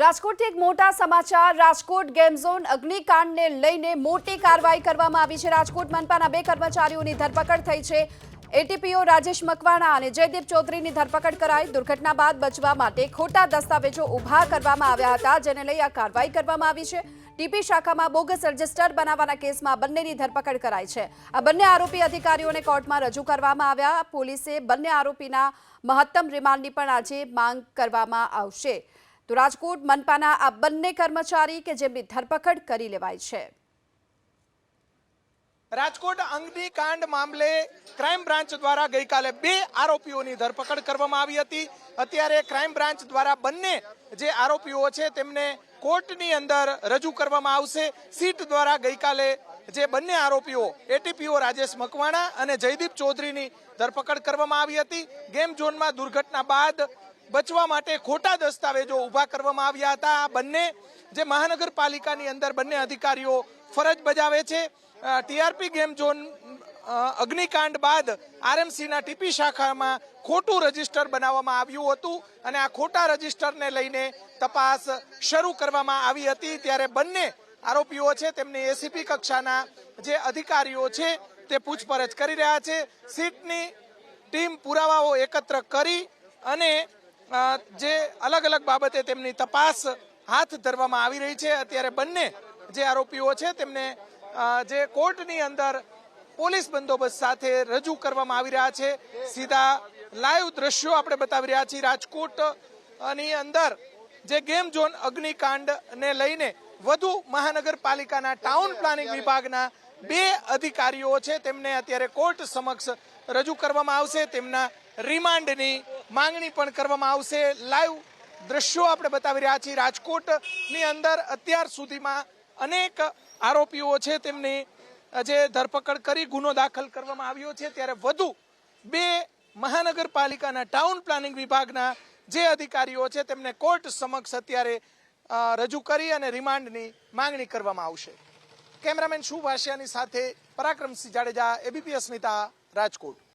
રાજકોટથી એક મોટા સમાચાર। રાજકોટ ગેમ ઝોન અગ્નિકાંડને લઈને મોટી કાર્યવાહી કરવામાં આવી છે। રાજકોટ મનપાના 2 કર્મચારીઓની ધરપકડ થઈ છે। એટીપીઓ રાજેશ મકવાણા અને જયદીપ ચૌધરીની ધરપકડ કરાઈ। દુર્ઘટના બાદ બચવા માટે ખોટા દસ્તાવેજો ઊભા કરવામાં આવ્યા હતા, જેને લઈ આ કાર્યવાહી કરવામાં આવી છે। ટીપી શાખામાં બોગસ રજિસ્ટર બનાવવાના કેસમાં બંનેની ધરપકડ કરાઈ છે। આ બંને આરોપી અધિકારીઓને કોર્ટમાં રજૂ કરવામાં આવ્યા। પોલીસે બંને આરોપીના મહત્તમ રિમાન્ડની પણ આજે માંગ કરવામાં આવશે। તો રાજકોટ મનપાના આ બંને કર્મચારી કે જેમની ધરપકડ કરી લેવાઈ છે। રાજકોટ અગ્નિકાંડ મામલે ક્રાઇમ બ્રાન્ચ દ્વારા ગઈકાલે 2 આરોપીઓની ધરપકડ કરવામાં આવી હતી। અત્યારે ક્રાઇમ બ્રાન્ચ દ્વારા બંને જે આરોપીઓ છે તેમને કોર્ટની અંદર રજૂ કરવામાં આવશે। સીટ દ્વારા ગઈકાલે જે બંને આરોપીઓ એટીપીઓ રાજેશ મકવાણા અને જયદીપ ચૌધરીની ધરપકડ કરવામાં આવી હતી। ગેમ ઝોનમાં દુર્ઘટના બાદ બચવા માટે ખોટા દસ્તાવેજો ઊભા કરવામાં આવ્યા હતા। આ બંને જે મહાનગરપાલિકાની અંદર બંને અધિકારીઓ ફરજ બજાવે છે। ટીઆરપી ગેમ ઝોન અગ્નિકાંડ બાદ આરએમસીના ટીપી શાખામાં ખોટું રજિસ્ટર બનાવવામાં આવ્યું હતું અને આ ખોટા રજિસ્ટરને લઈને તપાસ શરૂ કરવામાં આવી હતી। ત્યારે બંને આરોપીઓ છે તેમની એસીપી કક્ષાના જે અધિકારીઓ છે તે પૂછપરછ કરી રહ્યા છે। સીટની ટીમ પુરાવાઓ એકત્ર કરી અને જે અલગ અલગ બાબતે તેમની તપાસ હાથ ધરવામાં આવી રહી છે। અત્યારે બંને જે આરોપીઓ છે તેમને જે કોર્ટની અંદર પોલીસ બંદોબસ્ત સાથે રજૂ કરવામાં આવી રહ્યા છે। સીધા લાઈવ દ્રશ્યો આપણે બતાવી રહ્યા છીએ। રાજકોટની અંદર જે ગેમ ઝોન અગ્નિકાંડને લઈને વધુ મહાનગરપાલિકાના ટાઉન પ્લાનિંગ વિભાગના 2 અધિકારીઓ છે તેમને અત્યારે કોર્ટ સમક્ષ રજૂ કરવામાં આવશે। તેમના રિમાન્ડની માંગણી પણ કરવામાં આવશે। લાઈવ દ્રશ્યો આપણે બતાવી રહ્યા છીએ। રાજકોટની અંદર અત્યાર સુધીમાં અનેક આરોપીઓ છે તેમની જે ધરપકડ કરી ગુનો દાખલ કરવામાં આવ્યો છે, ત્યારે વધુ 2 મહાનગરપાલિકાના ટાઉન પ્લાનિંગ વિભાગના જે અધિકારીઓ છે તેમને કોર્ટ સમક્ષ અત્યારે રજૂ કરી અને રિમાન્ડની માંગણી કરવામાં આવશે। કેમેરામેન શુભ આશિયાની સાથે પરાક્રમસિંહ જાડેજા, એબીપી અસ્મિતા, રાજકોટ।